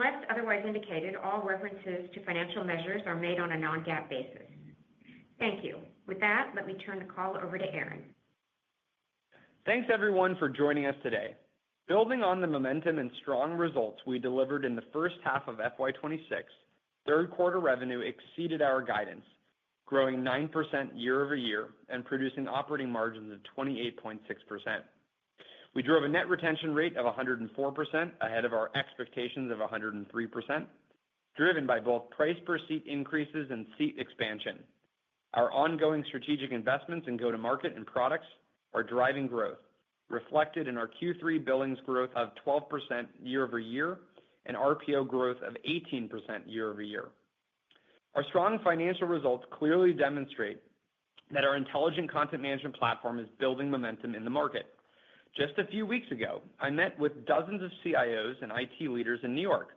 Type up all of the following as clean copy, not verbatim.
Unless otherwise indicated, all references to financial measures are made on a non-GAAP basis. Thank you. With that, let me turn the call over to Aaron. Thanks, everyone, for joining us today. Building on the momentum and strong results we delivered in the first half of FY26, third quarter revenue exceeded our guidance, growing 9% year over year and producing operating margins of 28.6%. We drove a net retention rate of 104% ahead of our expectations of 103%, driven by both price per seat increases and seat expansion. Our ongoing strategic investments in go-to-market and products are driving growth, reflected in our Q3 billings growth of 12% year over year and RPO growth of 18% year over year. Our strong financial results clearly demonstrate that our intelligent content management platform is building momentum in the market. Just a few weeks ago, I met with dozens of CIOs and IT leaders in New York,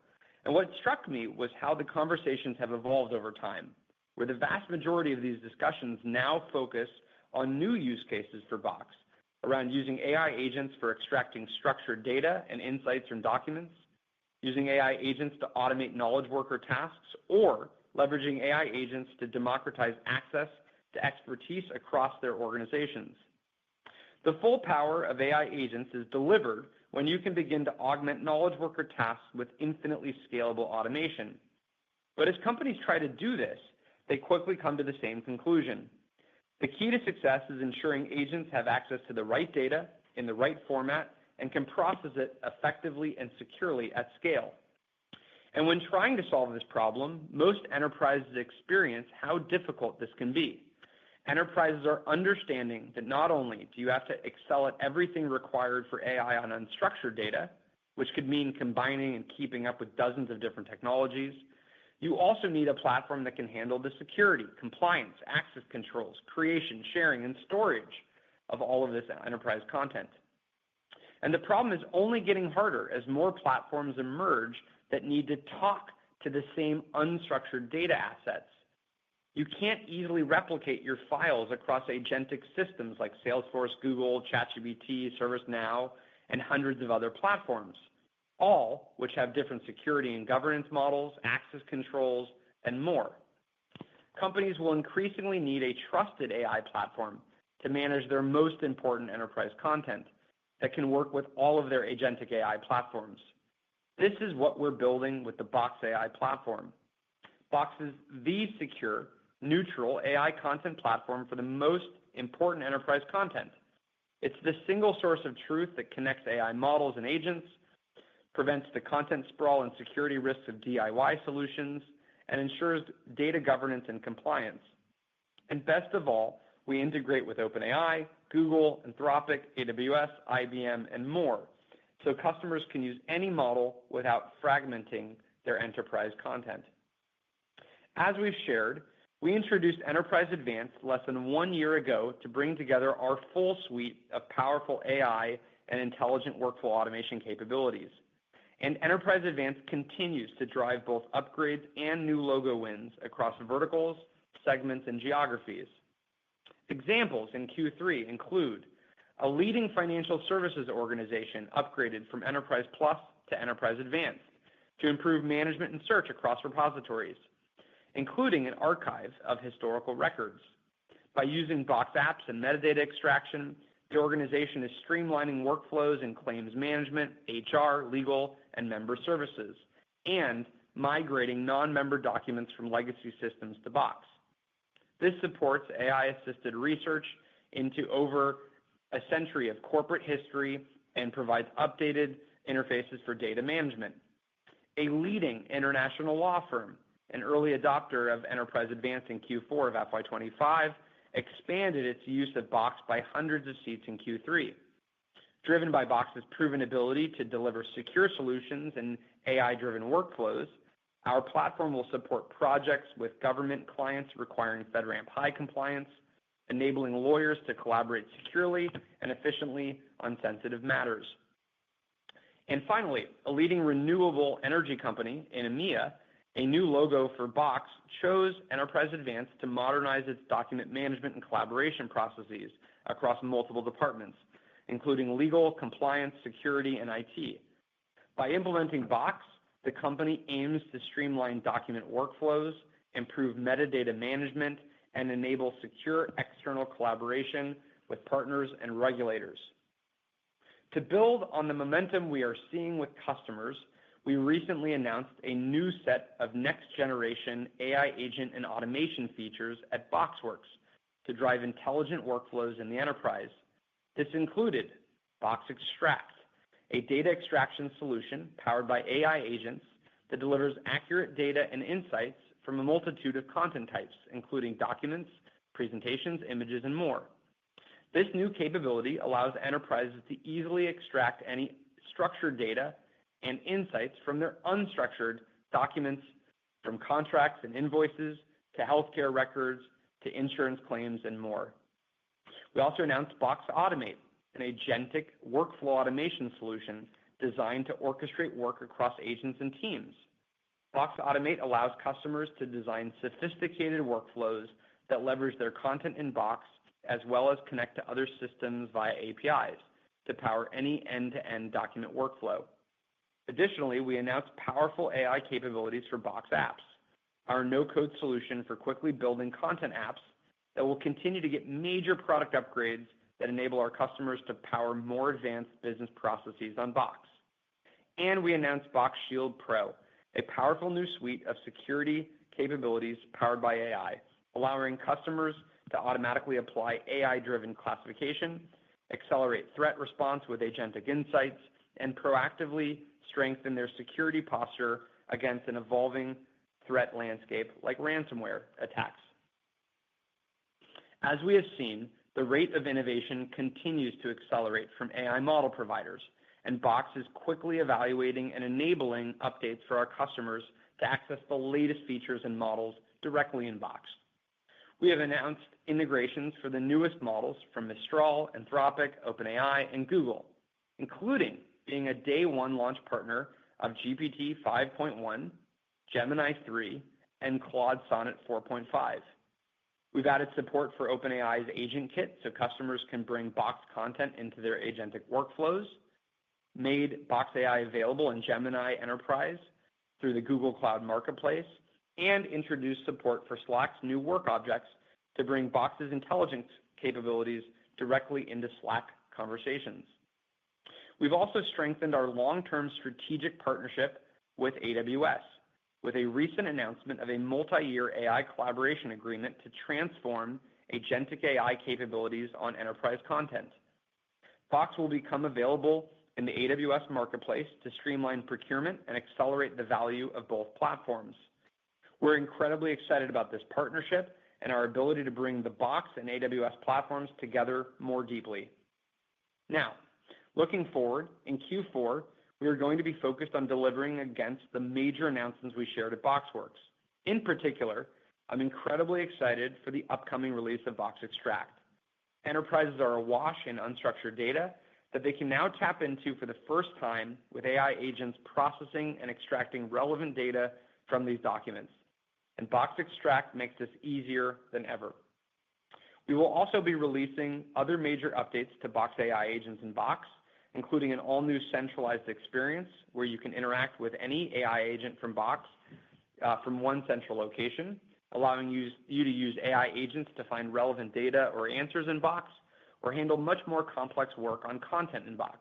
and what struck me was how the conversations have evolved over time, where the vast majority of these discussions now focus on new use cases for Box, around using AI agents for extracting structured data and insights from documents, using AI agents to automate knowledge worker tasks, or leveraging AI agents to democratize access to expertise across their organizations. The full power of AI agents is delivered when you can begin to augment knowledge worker tasks with infinitely scalable automation. But as companies try to do this, they quickly come to the same conclusion. The key to success is ensuring agents have access to the right data in the right format and can process it effectively and securely at scale. And when trying to solve this problem, most enterprises experience how difficult this can be. Enterprises are understanding that not only do you have to excel at everything required for AI on unstructured data, which could mean combining and keeping up with dozens of different technologies, you also need a platform that can handle the security, compliance, access controls, creation, sharing, and storage of all of this enterprise content. And the problem is only getting harder as more platforms emerge that need to talk to the same unstructured data assets. You can't easily replicate your files across agentic systems like Salesforce, Google, ChatGPT, ServiceNow, and hundreds of other platforms, all which have different security and governance models, access controls, and more. Companies will increasingly need a trusted AI platform to manage their most important enterprise content that can work with all of their agentic AI platforms. This is what we're building with the Box AI platform. Box is the secure, neutral AI content platform for the most important enterprise content. It's the single source of truth that connects AI models and agents, prevents the content sprawl and security risks of DIY solutions, and ensures data governance and compliance. And best of all, we integrate with OpenAI, Google, Anthropic, AWS, IBM, and more, so customers can use any model without fragmenting their enterprise content. As we've shared, we introduced Enterprise Advanced less than 1 year ago to bring together our full suite of powerful AI and intelligent workflow automation capabilities. And Enterprise Advanced continues to drive both upgrades and new logo wins across verticals, segments, and geographies. Examples in Q3 include a leading financial services organization upgraded from Enterprise Plus to Enterprise Advanced to improve management and search across repositories, including an archive of historical records. By using Box Apps and metadata extraction, the organization is streamlining workflows in claims management, HR, legal, and member services, and migrating non-member documents from legacy systems to Box. This supports AI-assisted research into over a century of corporate history and provides updated interfaces for data management. A leading international law firm, an early adopter of Enterprise Advanced in Q4 of FY25, expanded its use of Box by hundreds of seats in Q3. Driven by Box's proven ability to deliver secure solutions and AI-driven workflows, our platform will support projects with government clients requiring FedRAMP High compliance, enabling lawyers to collaborate securely and efficiently on sensitive matters. And finally, a leading renewable energy company in EMEA, a new logo for Box, chose Enterprise Advanced to modernize its document management and collaboration processes across multiple departments, including legal, compliance, security, and IT. By implementing Box, the company aims to streamline document workflows, improve metadata management, and enable secure external collaboration with partners and regulators. To build on the momentum we are seeing with customers, we recently announced a new set of next-generation AI agent and automation features at BoxWorks to drive intelligent workflows in the enterprise. This included Box Extract, a data extraction solution powered by AI agents that delivers accurate data and insights from a multitude of content types, including documents, presentations, images, and more. This new capability allows enterprises to easily extract any structured data and insights from their unstructured documents, from contracts and invoices to healthcare records to insurance claims and more. We also announced Box Automate, an agentic workflow automation solution designed to orchestrate work across agents and teams. Box Automate allows customers to design sophisticated workflows that leverage their content in Box, as well as connect to other systems via APIs to power any end-to-end document workflow. Additionally, we announced powerful AI capabilities for Box Apps, our no-code solution for quickly building content apps that will continue to get major product upgrades that enable our customers to power more advanced business processes on Box. And we announced Box Shield Pro, a powerful new suite of security capabilities powered by AI, allowing customers to automatically apply AI-driven classification, accelerate threat response with agentic insights, and proactively strengthen their security posture against an evolving threat landscape like ransomware attacks. As we have seen, the rate of innovation continues to accelerate from AI model providers, and Box is quickly evaluating and enabling updates for our customers to access the latest features and models directly in Box. We have announced integrations for the newest models from Mistral, Anthropic, OpenAI, and Google, including being a day one launch partner of GPT 5.1, Gemini 3, and Claude Sonnet 4.5. We've added support for OpenAI's Agent Kit so customers can bring Box content into their agentic workflows, made Box AI available in Gemini Enterprise through the Google Cloud Marketplace, and introduced support for Slack's new work objects to bring Box's intelligence capabilities directly into Slack conversations. We've also strengthened our long-term strategic partnership with AWS, with a recent announcement of a multi-year AI collaboration agreement to transform agentic AI capabilities on enterprise content. Box will become available in the AWS Marketplace to streamline procurement and accelerate the value of both platforms. We're incredibly excited about this partnership and our ability to bring the Box and AWS platforms together more deeply. Now, looking forward, in Q4, we are going to be focused on delivering against the major announcements we shared at BoxWorks. In particular, I'm incredibly excited for the upcoming release of Box Extract. Enterprises are awash in unstructured data that they can now tap into for the first time with AI agents processing and extracting relevant data from these documents. And Box Extract makes this easier than ever. We will also be releasing other major updates to Box AI agents in Box, including an all-new centralized experience where you can interact with any AI agent from Box from one central location, allowing you to use AI agents to find relevant data or answers in Box, or handle much more complex work on content in Box.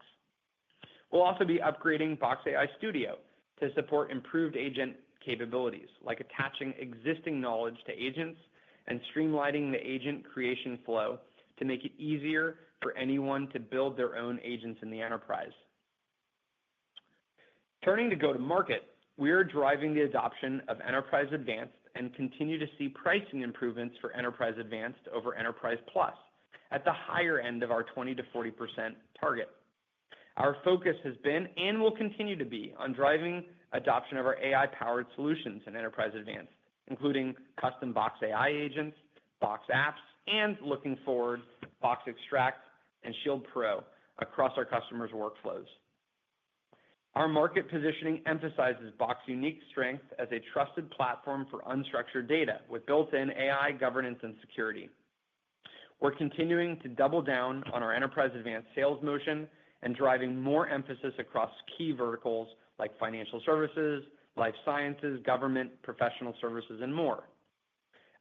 We'll also be upgrading Box AI Studio to support improved agent capabilities, like attaching existing knowledge to agents and streamlining the agent creation flow to make it easier for anyone to build their own agents in the enterprise. Turning to go-to-market, we are driving the adoption of Enterprise Advanced and continue to see pricing improvements for Enterprise Advanced over Enterprise Plus at the higher end of our 20 to 40% target. Our focus has been and will continue to be on driving adoption of our AI-powered solutions in Enterprise Advanced, including custom Box AI agents, Box Apps, and looking forward, Box Extract and Shield Pro across our customers' workflows. Our market positioning emphasizes Box's unique strength as a trusted platform for unstructured data with built-in AI governance and security. We're continuing to double down on our Enterprise Advanced sales motion and driving more emphasis across key verticals like financial services, life sciences, government, professional services, and more.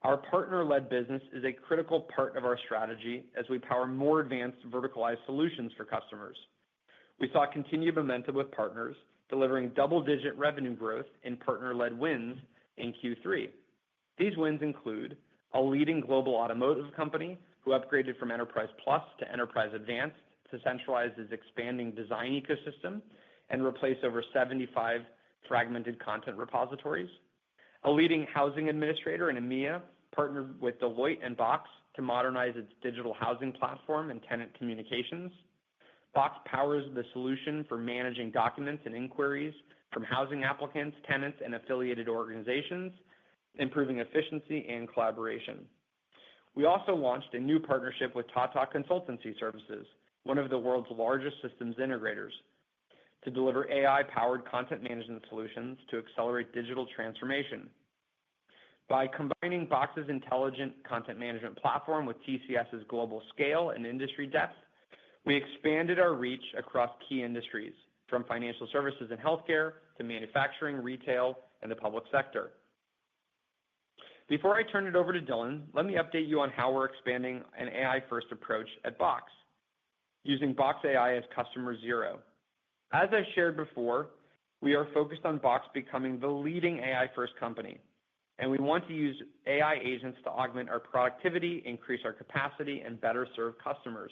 Our partner-led business is a critical part of our strategy as we power more advanced verticalized solutions for customers. We saw continued momentum with partners, delivering double-digit revenue growth in partner-led wins in Q3. These wins include a leading global automotive company who upgraded from Enterprise Plus to Enterprise Advanced to centralize its expanding design ecosystem and replace over 75 fragmented content repositories. A leading housing administrator in EMEA partnered with Deloitte and Box to modernize its digital housing platform and tenant communications. Box powers the solution for managing documents and inquiries from housing applicants, tenants, and affiliated organizations, improving efficiency and collaboration. We also launched a new partnership with Tata Consultancy Services, one of the world's largest systems integrators, to deliver AI-powered content management solutions to accelerate digital transformation. By combining Box's intelligent content management platform with TCS's global scale and industry depth, we expanded our reach across key industries, from financial services and healthcare to manufacturing, retail, and the public sector. Before I turn it over to Dylan, let me update you on how we're expanding an AI-first approach at Box, using Box AI as customer zero. As I shared before, we are focused on Box becoming the leading AI-first company, and we want to use AI agents to augment our productivity, increase our capacity, and better serve customers.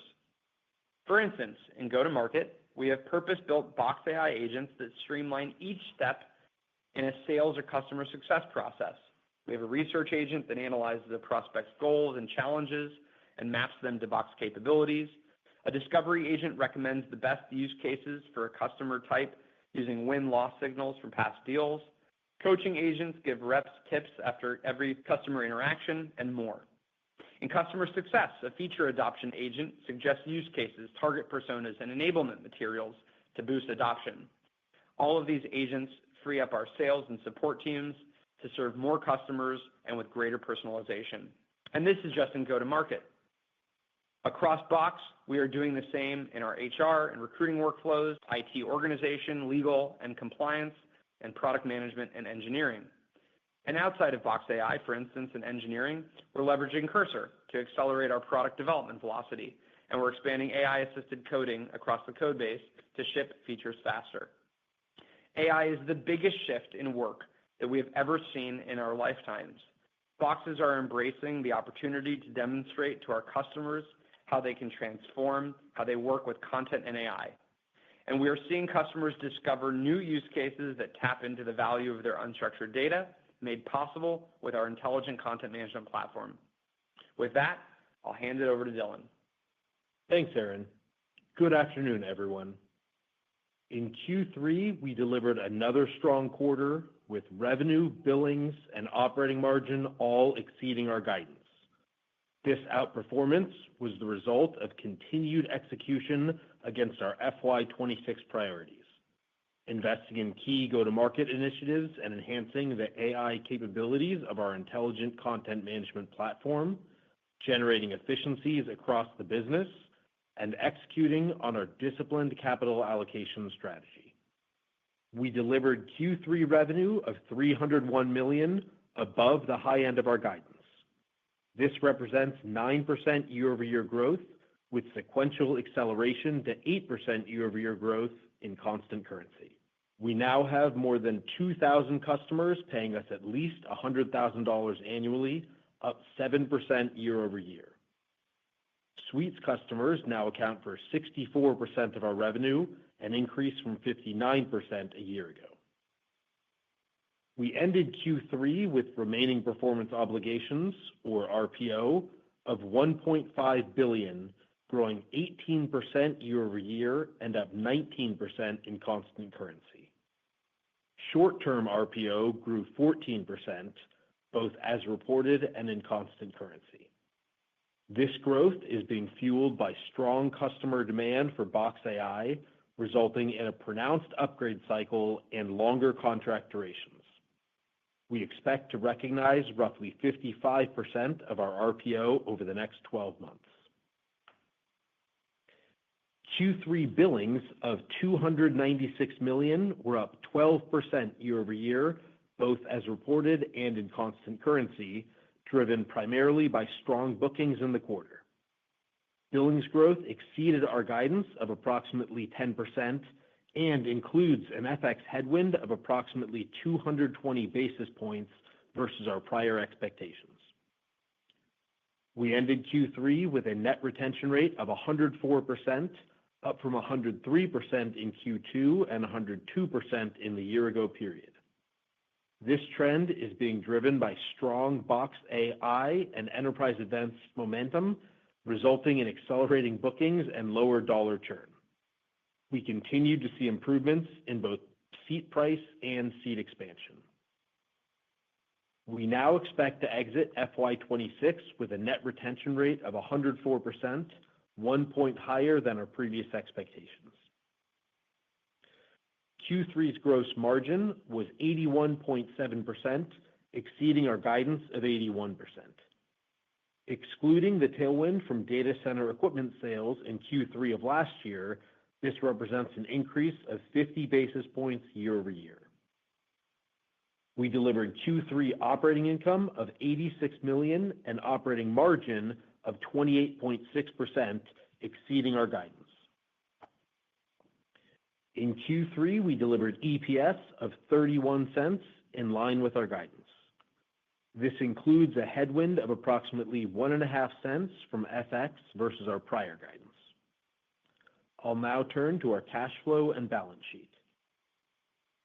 For instance, in go-to-market, we have purpose-built Box AI agents that streamline each step in a sales or customer success process. We have a research agent that analyzes a prospect's goals and challenges and maps them to Box capabilities. A discovery agent recommends the best use cases for a customer type using win-loss signals from past deals. Coaching agents give reps tips after every customer interaction, and more. In customer success, a feature adoption agent suggests use cases, target personas, and enablement materials to boost adoption. All of these agents free up our sales and support teams to serve more customers and with greater personalization. And this is just in go-to-market. Across Box, we are doing the same in our HR and recruiting workflows, IT organization, legal and compliance, and product management and engineering. And outside of Box AI, for instance, in engineering, we're leveraging Cursor to accelerate our product development velocity, and we're expanding AI-assisted coding across the code base to ship features faster. AI is the biggest shift in work that we have ever seen in our lifetimes. Boxes are embracing the opportunity to demonstrate to our customers how they can transform how they work with content and AI. And we are seeing customers discover new use cases that tap into the value of their unstructured data, made possible with our intelligent content management platform. With that, I'll hand it over to Dylan. Thanks, Aaron. Good afternoon, everyone. In Q3, we delivered another strong quarter with revenue, billings, and operating margin all exceeding our guidance. This outperformance was the result of continued execution against our FY26 priorities, investing in key go-to-market initiatives and enhancing the AI capabilities of our intelligent content management platform, generating efficiencies across the business, and executing on our disciplined capital allocation strategy. We delivered Q3 revenue of $301 million above the high end of our guidance. This represents 9% year-over-year growth, with sequential acceleration to 8% year-over-year growth in constant currency. We now have more than 2,000 customers paying us at least $100,000 annually, up 7% year-over-year. Suites customers now account for 64% of our revenue, an increase from 59% a year ago. We ended Q3 with remaining performance obligations, or RPO, of $1.5 billion, growing 18% year-over-year and up 19% in constant currency. Short-term RPO grew 14%, both as reported and in constant currency. This growth is being fueled by strong customer demand for Box AI, resulting in a pronounced upgrade cycle and longer contract durations. We expect to recognize roughly 55% of our RPO over the next 12 months. Q3 billings of $296 million were up 12% year over year, both as reported and in constant currency, driven primarily by strong bookings in the quarter. Billings growth exceeded our guidance of approximately 10% and includes an FX headwind of approximately 220 basis points versus our prior expectations. We ended Q3 with a net retention rate of 104%, up from 103% in Q2 and 102% in the year-ago period. This trend is being driven by strong Box AI and Enterprise Advanced momentum, resulting in accelerating bookings and lower dollar churn. We continue to see improvements in both seat price and seat expansion. We now expect to exit FY26 with a net retention rate of 104%, 1 point higher than our previous expectations. Q3's gross margin was 81.7%, exceeding our guidance of 81%. Excluding the tailwind from data center equipment sales in Q3 of last year, this represents an increase of 50 basis points year over year. We delivered Q3 operating income of $86 million and operating margin of 28.6%, exceeding our guidance. In Q3, we delivered EPS of 31 cents in line with our guidance. This includes a headwind of approximately 1.5 cents from FX versus our prior guidance. I'll now turn to our cash flow and balance sheet.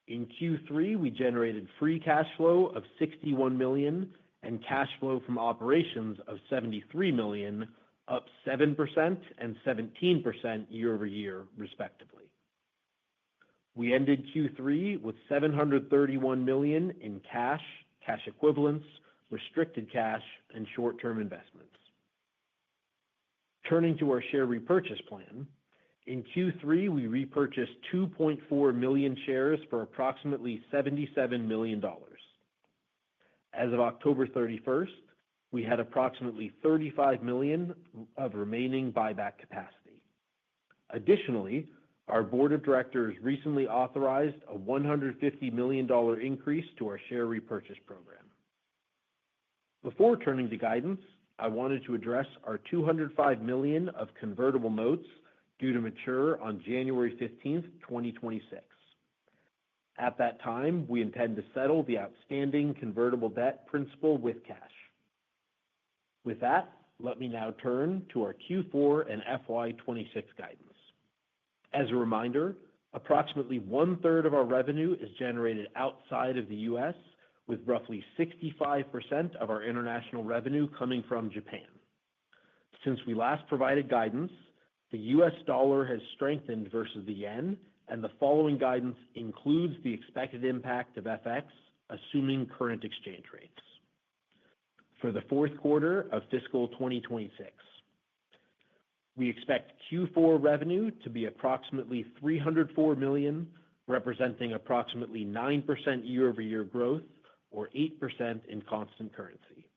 In Q3, we generated free cash flow of $61 million and cash flow from operations of $73 million, up 7% and 17% year over year, respectively. We ended Q3 with $731 million in cash, cash equivalents, restricted cash, and short-term investments. Turning to our share repurchase plan, in Q3, we repurchased 2.4 million shares for approximately $77 million. As of October 31st, we had approximately $35 million of remaining buyback capacity. Additionally, our board of directors recently authorized a $150 million increase to our share repurchase program. Before turning to guidance, I wanted to address our $205 million of convertible notes due to mature on January 15th, 2026. At that time, we intend to settle the outstanding convertible debt principal with cash. With that, let me now turn to our Q4 and FY26 guidance. As a reminder, approximately one-third of our revenue is generated outside of the U.S., with roughly 65% of our international revenue coming from Japan. Since we last provided guidance, the U.S. dollar has strengthened versus the yen, and the following guidance includes the expected impact of FX, assuming current exchange rates. For the fourth quarter of fiscal 2026, we expect Q4 revenue to be approximately $304 million, representing approximately 9% year-over-year growth, or 8% in constant currency.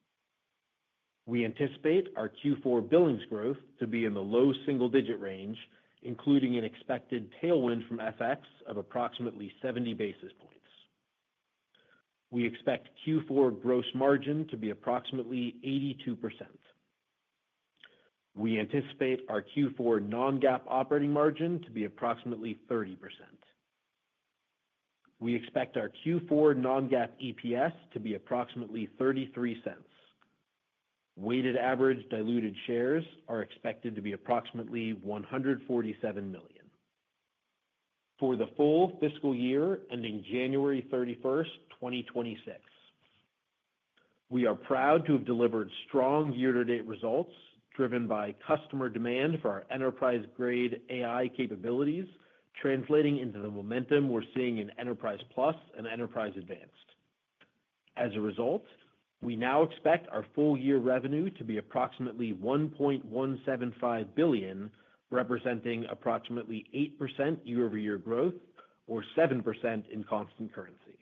We anticipate our Q4 billings growth to be in the low single-digit range, including an expected tailwind from FX of approximately 70 basis points. We expect Q4 gross margin to be approximately 82%. We anticipate our Q4 non-GAAP operating margin to be approximately 30%. We expect our Q4 non-GAAP EPS to be approximately 33 cents. Weighted average diluted shares are expected to be approximately 147 million. For the full fiscal year ending January 31st, 2026, we are proud to have delivered strong year-to-date results driven by customer demand for our enterprise-grade AI capabilities, translating into the momentum we're seeing in Enterprise Plus and Enterprise Advanced. As a result, we now expect our full-year revenue to be approximately $1.175 billion, representing approximately 8% year-over-year growth, or 7% in constant currency.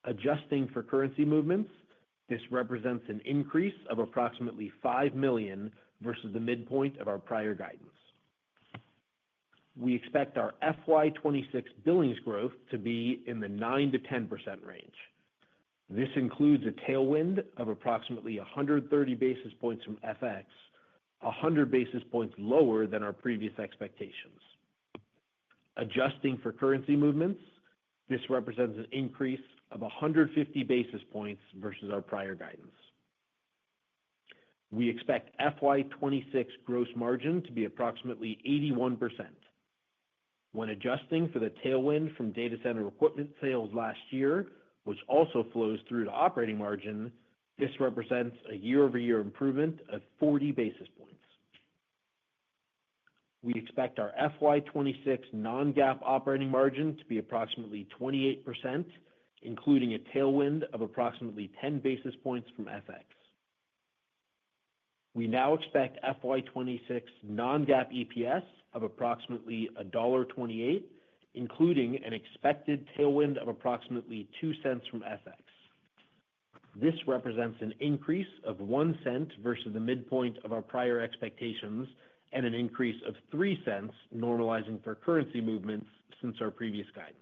Adjusting for currency movements, this represents an increase of approximately $5 million versus the midpoint of our prior guidance. we expect our FY26 billings growth to be in the 9 to 10% range. This includes a tailwind of approximately 130 basis points from FX, 100 basis points lower than our previous expectations. Adjusting for currency movements, this represents an increase of 150 basis points versus our prior guidance. We expect FY26 gross margin to be approximately 81%. When adjusting for the tailwind from data center equipment sales last year, which also flows through to operating margin, this represents a year-over-year improvement of 40 basis points. We expect our FY26 non-GAAP operating margin to be approximately 28%, including a tailwind of approximately 10 basis points from FX. We now expect FY26 non-GAAP EPS of approximately $1.28, including an expected tailwind of approximately 2 cents from FX. This represents an increase of 1 cent versus the midpoint of our prior expectations and an increase of 3 cents normalizing for currency movements since our previous guidance.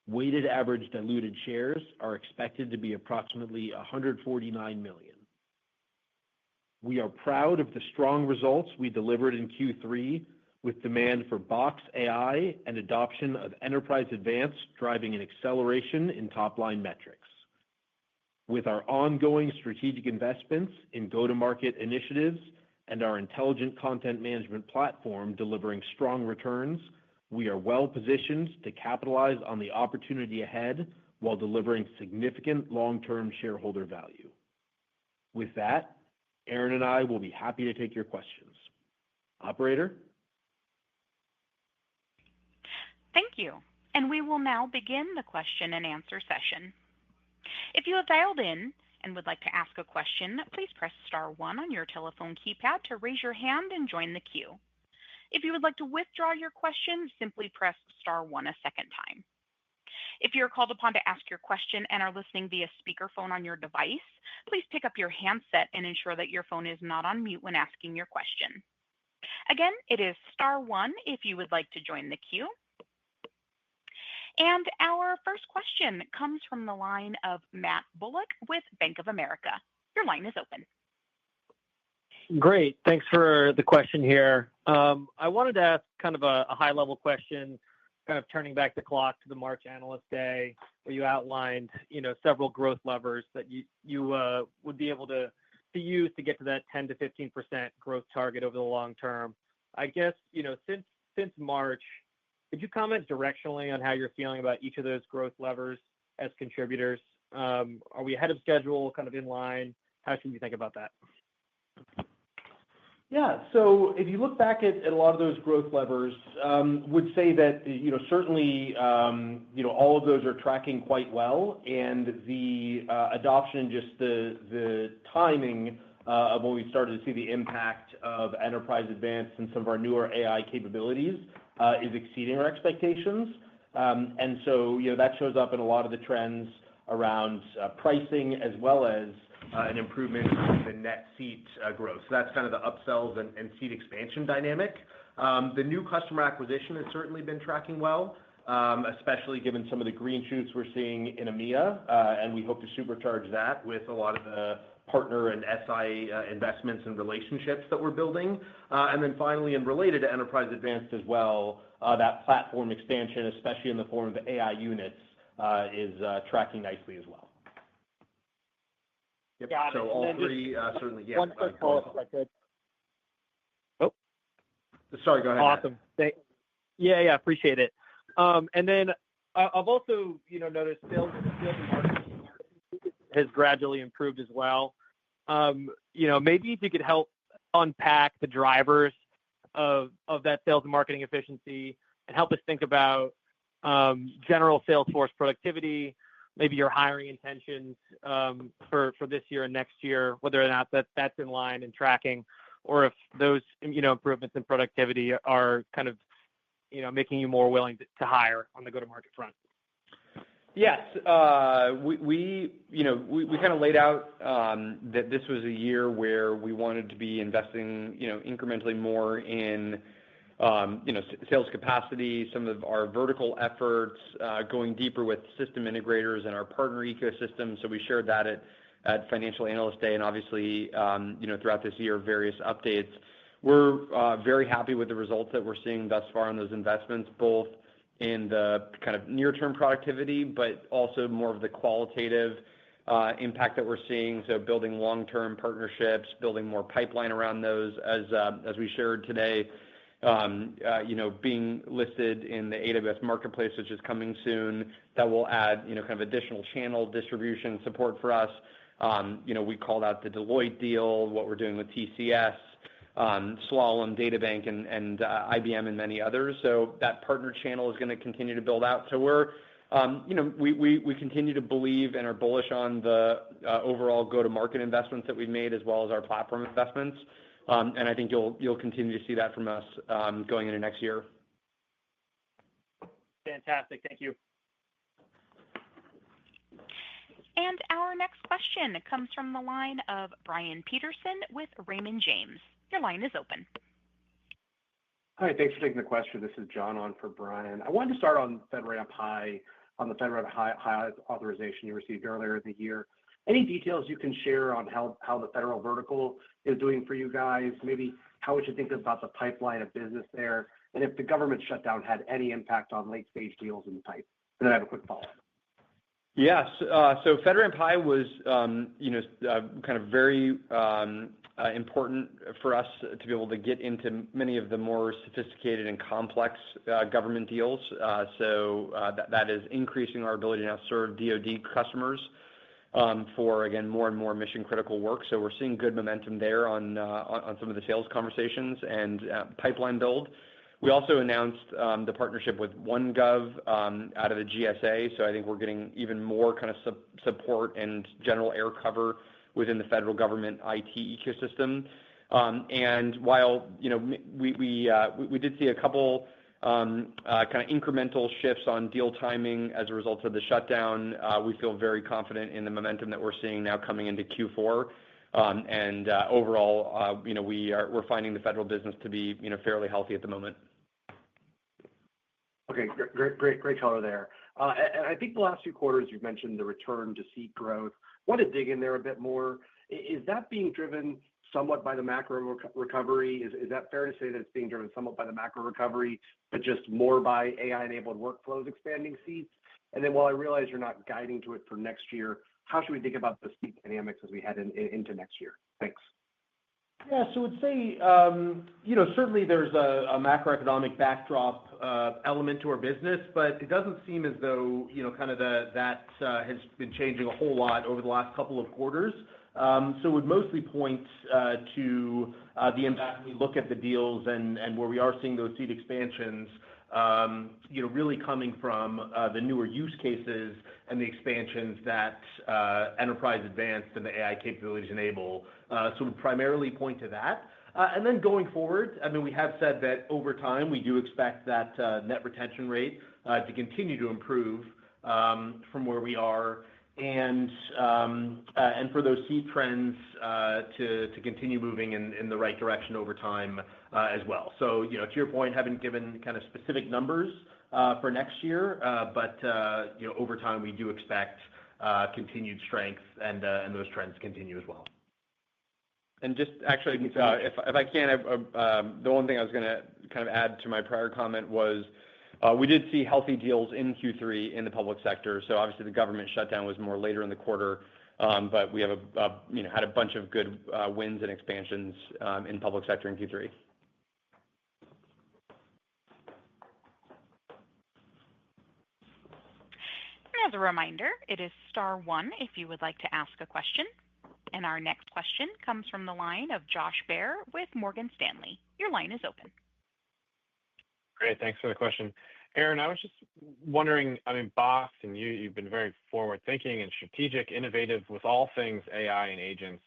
Weighted average diluted shares are expected to be approximately 149 million. We are proud of the strong results we delivered in Q3, with demand for Box AI and adoption of Enterprise Advanced driving an acceleration in top-line metrics. With our ongoing strategic investments in go-to-market initiatives and our intelligent content management platform delivering strong returns, we are well-positioned to capitalize on the opportunity ahead while delivering significant long-term shareholder value. With that, Aaron and I will be happy to take your questions. Operator? Thank you. And we will now begin the question and answer session. If you have dialed in and would like to ask a question, please press star 1 on your telephone keypad to raise your hand and join the queue. If you would like to withdraw your question, simply press star 1 a second time. If you're called upon to ask your question and are listening via speakerphone on your device, please pick up your handset and ensure that your phone is not on mute when asking your question. Again, it is star 1 if you would like to join the queue. And our first question comes from the line of Matt Bullock with Bank of America. Your line is open. Great. Thanks for the question here. I wanted to ask kind of a high-level question, kind of turning back the clock to the March Analyst Day, where you outlined, several growth levers that you would be able to use to get to that 10 to 15% growth target over the long term. I guess, since March, could you comment directionally on how you're feeling about each of those growth levers as contributors? Are we ahead of schedule, kind of in line? How should we think about that? Yeah. So if you look back at a lot of those growth levers, would say that, certainly, all of those are tracking quite well. And the adoption, just the timing of when we started to see the impact of Enterprise Advanced and some of our newer AI capabilities is exceeding our expectations. And so, that shows up in a lot of the trends around pricing as well as an improvement in the net seat growth. So that's kind of the upsells and seat expansion dynamic. The new customer acquisition has certainly been tracking well, especially given some of the green shoots we're seeing in EMEA, and we hope to supercharge that with a lot of the partner and SI investments and relationships that we're building. And then finally, and related to Enterprise Advanced as well, that platform expansion, especially in the form of AI units, is tracking nicely as well. Yep. Got it. So all three, certainly, yeah. One quick follow-up, if I could. Oh. Sorry, go ahead. Awesome. Yeah, appreciate it. And then I've also, noticed sales and marketing has gradually improved as well. Maybe if you could help unpack the drivers of that sales and marketing efficiency and help us think about general sales force productivity, maybe your hiring intentions for this year and next year, whether or not that's in line and tracking, or if those improvements in productivity are kind of making you more willing to hire on the go-to-market front. Yes, we kind of laid out that this was a year where we wanted to be investing incrementally more in sales capacity, some of our vertical efforts, going deeper with system integrators and our partner ecosystem. So we shared that at Financial Analyst Day and obviously, throughout this year, various updates. We're very happy with the results that we're seeing thus far on those investments, both in the kind of near-term productivity, but also more of the qualitative impact that we're seeing. So building long-term partnerships, building more pipeline around those, as we shared today, being listed in the AWS Marketplace, which is coming soon, that will add, kind of additional channel distribution support for us. We called out the Deloitte deal, what we're doing with TCS, Slalom, DataBank, and IBM, and many others. So that partner channel is going to continue to build out. So we continue to believe and are bullish on the overall go-to-market investments that we've made, as well as our platform investments. And I think you'll continue to see that from us going into next year. Fantastic. Thank you. And our next question comes from the line of Brian Peterson with Raymond James. Your line is open. Hi, thanks for taking the question. This is John on for Brian. I wanted to start on FedRAMP High, on the FedRAMP High authorization you received earlier in the year. Any details you can share on how the federal vertical is doing for you guys? Maybe how we should think about the pipeline of business there, and if the government shutdown had any impact on late-stage deals in the pipe. And then I have a quick follow-up. Yes. So FedRAMP High was, kind of very important for us to be able to get into many of the more sophisticated and complex government deals. So that is increasing our ability to now serve DoD customers for, again, more and more mission-critical work. So we're seeing good momentum there on some of the sales conversations and pipeline build. We also announced the partnership with OneGov out of the GSA. So I think we're getting even more kind of support and general air cover within the federal government IT ecosystem. And while we did see a couple kind of incremental shifts on deal timing as a result of the shutdown, we feel very confident in the momentum that we're seeing now coming into Q4. And overall, we're finding the federal business to be fairly healthy at the moment. Okay, great color there. And I think the last few quarters you've mentioned the return to seat growth. Want to dig in there a bit more? Is that being driven somewhat by the macro recovery? Is that fair to say that it's being driven somewhat by the macro recovery, but just more by AI-enabled workflows expanding seats? And then while I realize you're not guiding to it for next year, how should we think about the seat dynamics as we head into next year? Thanks. Yeah, so I would say, certainly there's a macroeconomic backdrop element to our business, but it doesn't seem as though, kind of that has been changing a whole lot over the last couple of quarters. So it would mostly point to the impact when we look at the deals and where we are seeing those seat expansions, really coming from the newer use cases and the expansions that Enterprise Advanced and the AI capabilities enable. So we primarily point to that. And then going forward, I mean, we have said that over time, we do expect that net retention rate to continue to improve from where we are, and for those seat trends to continue moving in the right direction over time as well. So, to your point, haven't given kind of specific numbers for next year, but over time, we do expect continued strength and those trends to continue as well. And just actually, if I can, the one thing I was going to kind of add to my prior comment was we did see healthy deals in Q3 in the public sector. So obviously the government shutdown was more later in the quarter, but we have had a bunch of good wins and expansions in public sector in Q3. As a reminder, it is star one if you would like to ask a question. And our next question comes from the line of Josh Baer with Morgan Stanley. Your line is open. Great. Thanks for the question. Aaron, I was just wondering, I mean, Box and you've been very forward-thinking and strategic, innovative with all things AI and agents.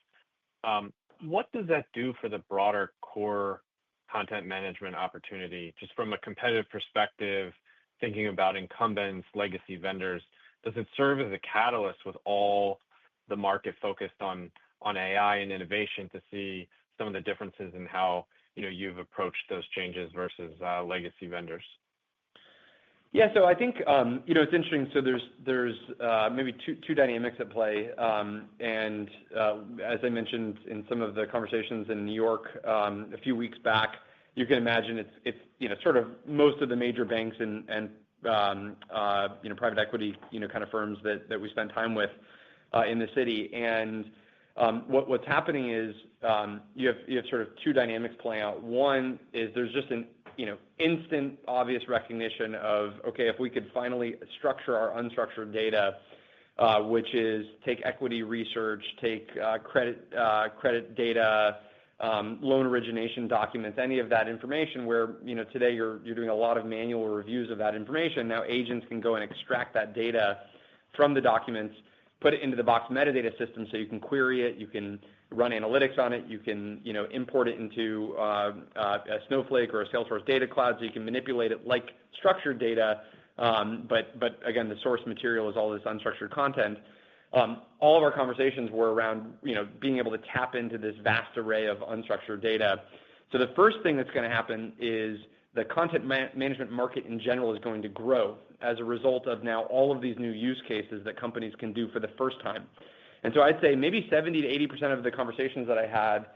What does that do for the broader core content management opportunity? Just from a competitive perspective, thinking about incumbents, legacy vendors, does it serve as a catalyst with all the market focused on AI and innovation to see some of the differences in how you've approached those changes versus legacy vendors? Yeah, so I think it's interesting. So there's maybe two dynamics at play, and as I mentioned in some of the conversations in New York a few weeks back, you can imagine it's sort of most of the major banks and private equity kind of firms that we spend time with in the city. And what's happening is you have sort of two dynamics playing out. One is there's just an instant obvious recognition of, okay, if we could finally structure our unstructured data, which is take equity research, take credit data, loan origination documents, any of that information where today you're doing a lot of manual reviews of that information. Now agents can go and extract that data from the documents, put it into the Box metadata system so you can query it, you can run analytics on it, you can import it into a Snowflake or a Salesforce data cloud so you can manipulate it like structured data, but again, the source material is all this unstructured content. All of our conversations were around being able to tap into this vast array of unstructured data. So the first thing that's going to happen is the content management market in general is going to grow as a result of now all of these new use cases that companies can do for the first time. And so I'd say maybe 70 to 80% of the conversations that I had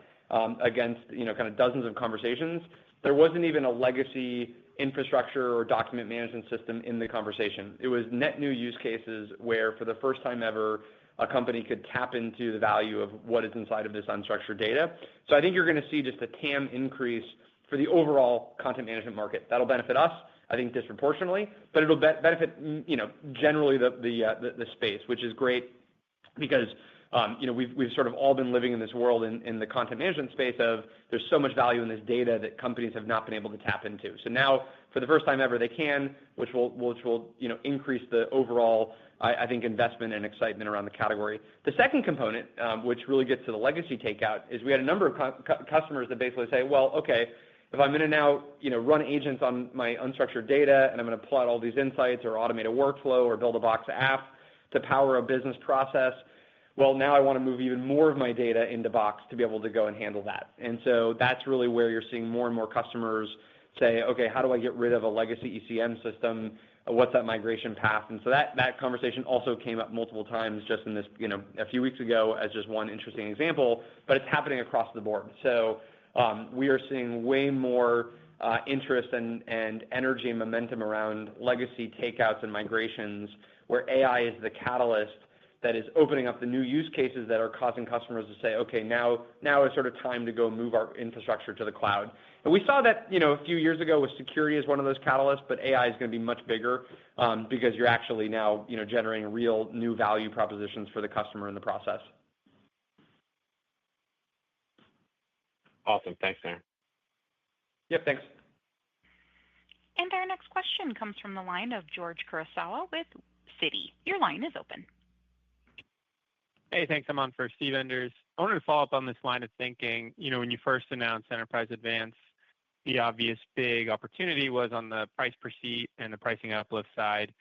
against kind of dozens of conversations, there wasn't even a legacy infrastructure or document management system in the conversation. It was net new use cases where for the first time ever, a company could tap into the value of what is inside of this unstructured data. So I think you're going to see just a TAM increase for the overall content management market. That'll benefit us, I think, disproportionately, but it'll benefit generally the space, which is great because we've sort of all been living in this world in the content management space of there's so much value in this data that companies have not been able to tap into. So now, for the first time ever, they can, which will increase the overall, I think, investment and excitement around the category. The second component, which really gets to the legacy takeout, is we had a number of customers that basically say, well, okay, if I'm going to now run agents on my unstructured data and I'm going to plot all these insights or automate a workflow or build a Box app to power a business process, well, now I want to move even more of my data into Box to be able to go and handle that. And so that's really where you're seeing more and more customers say, okay, how do I get rid of a legacy ECM system? What's that migration path? And so that conversation also came up multiple times just in this, a few weeks ago as just one interesting example, but it's happening across the board. So we are seeing way more interest and energy and momentum around legacy takeouts and migrations where AI is the catalyst that is opening up the new use cases that are causing customers to say, okay, now is sort of time to go move our infrastructure to the cloud. And we saw that, a few years ago with security as one of those catalysts, but AI is going to be much bigger because you're actually now, generating real new value propositions for the customer in the process. Awesome. Thanks, Aaron. Yep, thanks. And our next question comes from the line of George Kurosawa with Citi. Your line is open. Hey, thanks. I'm on for Steve Enders. I wanted to follow up on this line of thinking. When you first announced Enterprise Advanced, the obvious big opportunity was on the price per seat and the pricing uplift side.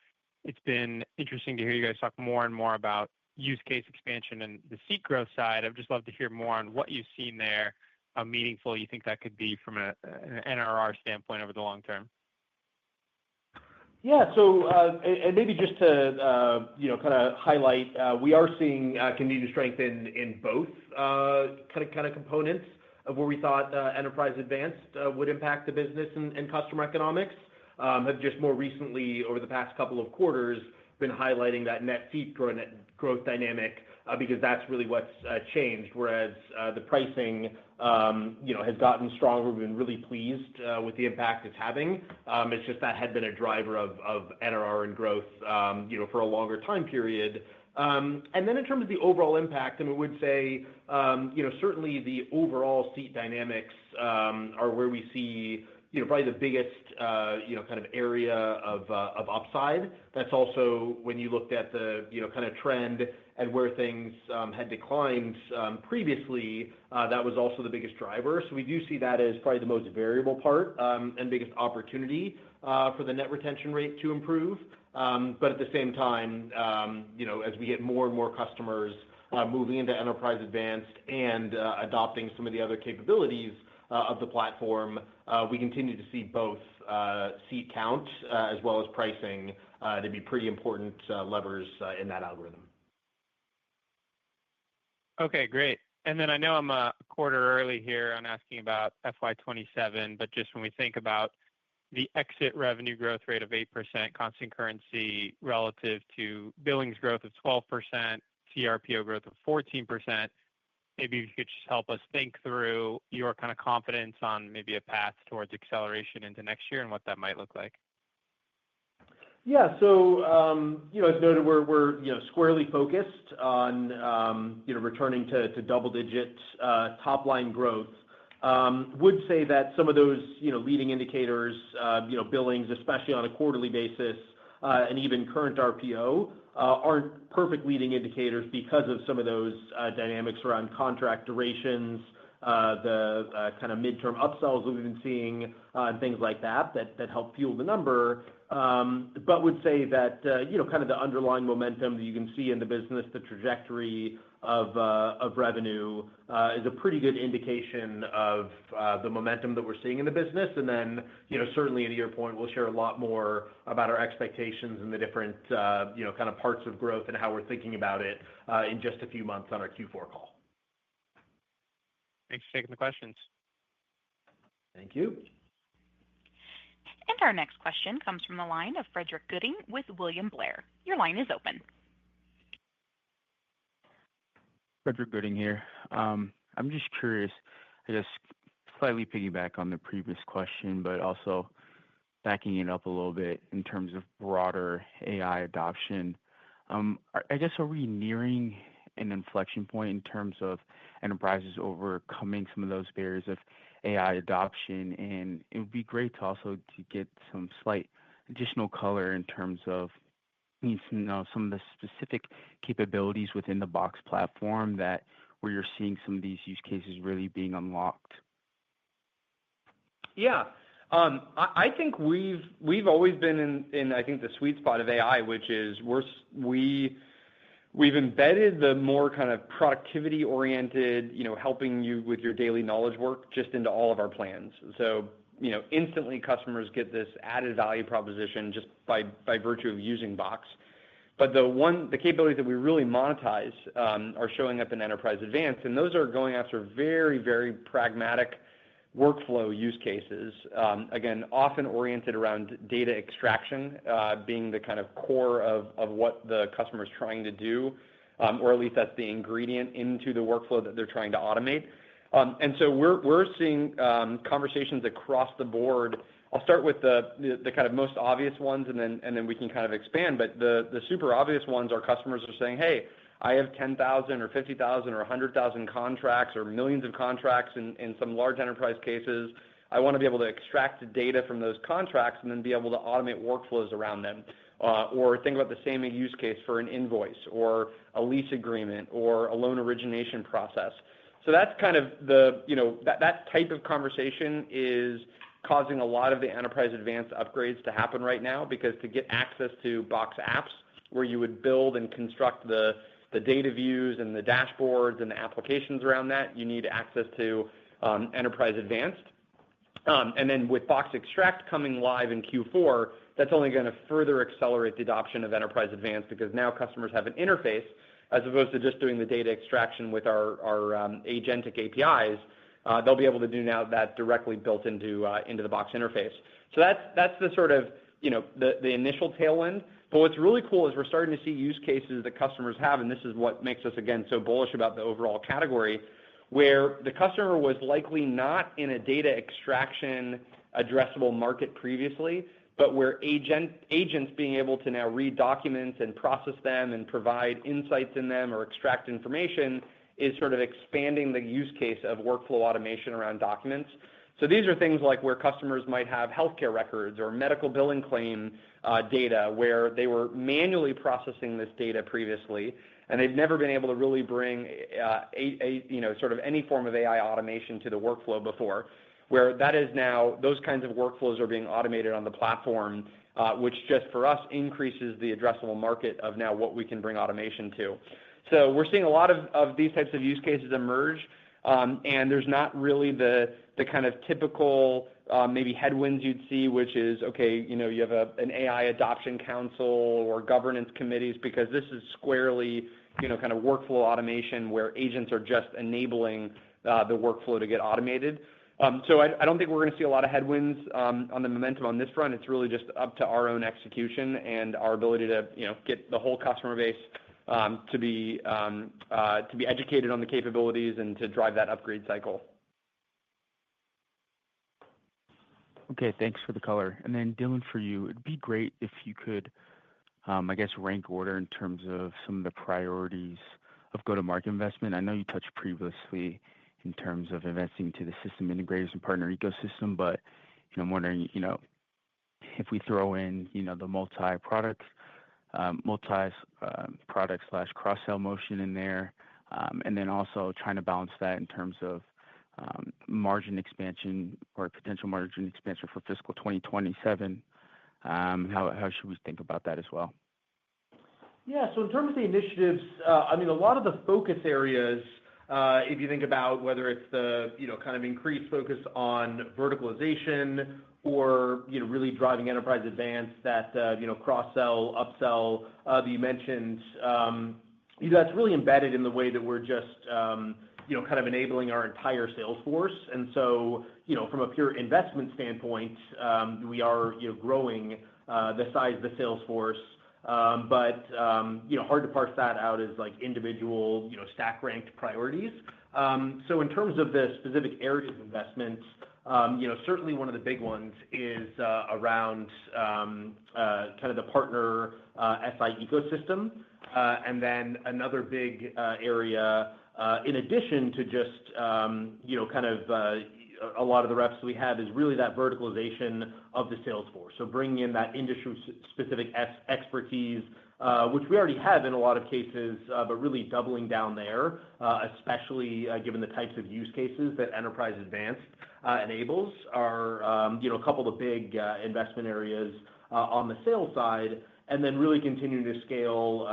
It's been interesting to hear you guys talk more and more about use case expansion and the seat growth side. I'd just love to hear more on what you've seen there, how meaningful you think that could be from an NRR standpoint over the long term. Yeah, so and maybe just to kind of highlight, we are seeing continued strength in both kind of components of where we thought Enterprise Advanced would impact the business and customer economics. Have just more recently, over the past couple of quarters, been highlighting that net seat growth dynamic because that's really what's changed. Whereas the pricing, has gotten stronger. We've been really pleased with the impact it's having. It's just that had been a driver of NRR and growth, for a longer time period. And then in terms of the overall impact, I would say, certainly the overall seat dynamics are where we see, probably the biggest, kind of area of upside. That's also when you looked at the, kind of trend and where things had declined previously, that was also the biggest driver. So we do see that as probably the most variable part and biggest opportunity for the net retention rate to improve. But at the same time, as we get more and more customers moving into Enterprise Advanced and adopting some of the other capabilities, of the platform, we continue to see both seat count as well as pricing to be pretty important levers in that algorithm. Okay, great. And then I know I'm a quarter early here on asking about FY27, but just when we think about the exit revenue growth rate of 8% constant currency relative to billings growth of 12%, CRPO growth of 14%, maybe you could just help us think through your kind of confidence on maybe a path towards acceleration into next year and what that might look like. Yeah, so as noted, we're squarely focused on returning to double-digit top-line growth. Would say that some of those leading indicators, billings, especially on a quarterly basis, and even current RPO, aren't perfect leading indicators because of some of those dynamics around contract durations, the kind of midterm upsells that we've been seeing, and things like that help fuel the number. But would say that kind of the underlying momentum that you can see in the business, the trajectory of revenue, is a pretty good indication of the momentum that we're seeing in the business. And then certainly to your point, we'll share a lot more about our expectations and the different kind of parts of growth and how we're thinking about it in just a few months on our Q4 call. Thanks for taking the questions. Thank you. And our next question comes from the line of Frederick Gooding with William Blair. Your line is open. Frederick Gooding here. I'm just curious, I guess, slightly piggyback on the previous question, but also backing it up a little bit in terms of broader AI adoption. I guess, are we nearing an inflection point in terms of enterprises overcoming some of those barriers of AI adoption? And it would be great to also get some slight additional color in terms of some of the specific capabilities within the Box platform where you're seeing some of these use cases really being unlocked. Yeah. I think we've always been in I think the sweet spot of AI, which is we've embedded the more kind of productivity oriented, helping you with your daily knowledge work just into all of our plans. So instantly customers get this added value proposition just by virtue of using Box. But the capabilities that we really monetize are showing up in Enterprise Advanced, and those are going after very, very pragmatic workflow use cases. Again, often oriented around data extraction being the kind of core of what the customer is trying to do, or at least that's the ingredient into the workflow that they're trying to automate. And so we're seeing conversations across the board. I'll start with the kind of most obvious ones, and then we can kind of expand. But the super obvious ones, our customers are saying, "Hey, I have 10,000 or 50,000 or 100,000 contracts or millions of contracts in some large enterprise cases. I want to be able to extract the data from those contracts and then be able to automate workflows around them." Or think about the same use case for an invoice or a lease agreement or a loan origination process. So that's kind of that type of conversation is causing a lot of the Enterprise Advanced upgrades to happen right now, because to get access to Box apps where you would build and construct the data views and the dashboards and the applications around that, you need access to Enterprise Advanced. And then with Box Extract coming live in Q4, that's only going to further accelerate the adoption of Enterprise Advanced, because now customers have an interface as opposed to just doing the data extraction with our agentic APIs. They'll be able to do now that directly built into the Box interface. So that's the sort of the initial tailwind. But what's really cool is we're starting to see use cases that customers have, and this is what makes us, again, so bullish about the overall category, where the customer was likely not in a data extraction addressable market previously, but where agents being able to now read documents and process them and provide insights in them or extract information is sort of expanding the use case of workflow automation around documents. So these are things like where customers might have healthcare records or medical billing claim data where they were manually processing this data previously, and they've never been able to really bring sort of any form of AI automation to the workflow before, where that is now those kinds of workflows are being automated on the platform, which just for us increases the addressable market of now what we can bring automation to. So we're seeing a lot of these types of use cases emerge. And there's not really the kind of typical maybe headwinds you'd see, which is, okay, you have an AI adoption council or governance committees, because this is squarely, kind of workflow automation where agents are just enabling the workflow to get automated. So I don't think we're going to see a lot of headwinds on the momentum on this front. It's really just up to our own execution and our ability to, get the whole customer base to be educated on the capabilities and to drive that upgrade cycle. Okay, thanks for the color. And then Dylan, for you, it'd be great if you could, I guess, rank order in terms of some of the priorities of go-to-market investment. I know you touched previously in terms of investing to the system integrators and partner ecosystem, but I'm wondering, if we throw in, the multi-product slash cross-sell motion in there, and then also trying to balance that in terms of margin expansion or potential margin expansion for fiscal 2027. How should we think about that as well? Yeah, so in terms of the initiatives, a lot of the focus areas, if you think about whether it's the, kind of increased focus on verticalization or, really driving Enterprise Advanced, that, cross-sell, upsell that you mentioned, that's really embedded in the way that we're just, kind of enabling our entire sales force. And so, from a pure investment standpoint, we are, growing the size of the sales force. But hard to parse that out as like individual, stack ranked priorities. So in terms of the specific areas of investments, certainly one of the big ones is around kind of the partner SI ecosystem. And then another big area, in addition to just, kind of a lot of the reps we have, is really that verticalization of the sales force. So bringing in that industry-specific expertise, which we already have in a lot of cases, but really doubling down there, especially given the types of use cases that Enterprise Advanced enables, are a couple of big investment areas on the sales side. And then really continuing to scale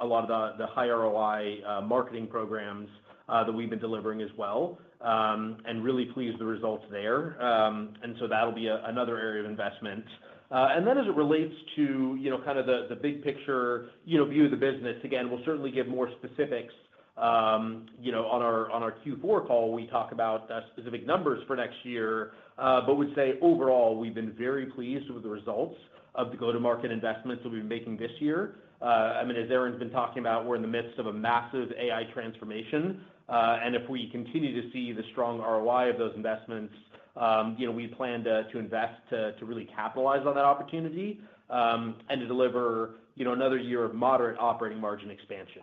a lot of the high ROI marketing programs that we've been delivering as well, and really pleased with the results there. And so that'll be another area of investment. And then as it relates to, kind of the big picture, view of the business, again, we'll certainly give more specifics, on our Q4 call. We talk about specific numbers for next year, but would say overall, we've been very pleased with the results of the go-to-market investments that we've been making this year. As Aaron's been talking about, we're in the midst of a massive AI transformation. And if we continue to see the strong ROI of those investments, we plan to invest to really capitalize on that opportunity, and to deliver, another year of moderate operating margin expansion.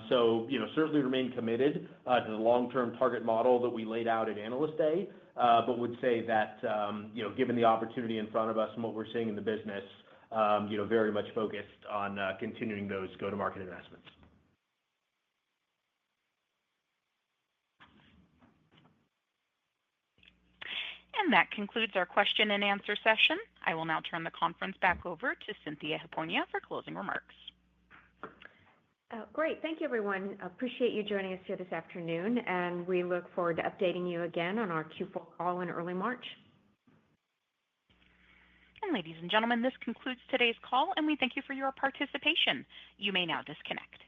So, certainly remain committed to the long-term target model that we laid out at Analyst Day, but would say that, given the opportunity in front of us and what we're seeing in the business, very much focused on continuing those go-to-market investments. And that concludes our question and answer session. I will now turn the conference back over to Cynthia Hiponia for closing remarks. Great. Thank you, everyone. Appreciate you joining us here this afternoon, and we look forward to updating you again on our Q4 call in early March. And ladies and gentlemen, this concludes today's call, and we thank you for your participation. You may now disconnect.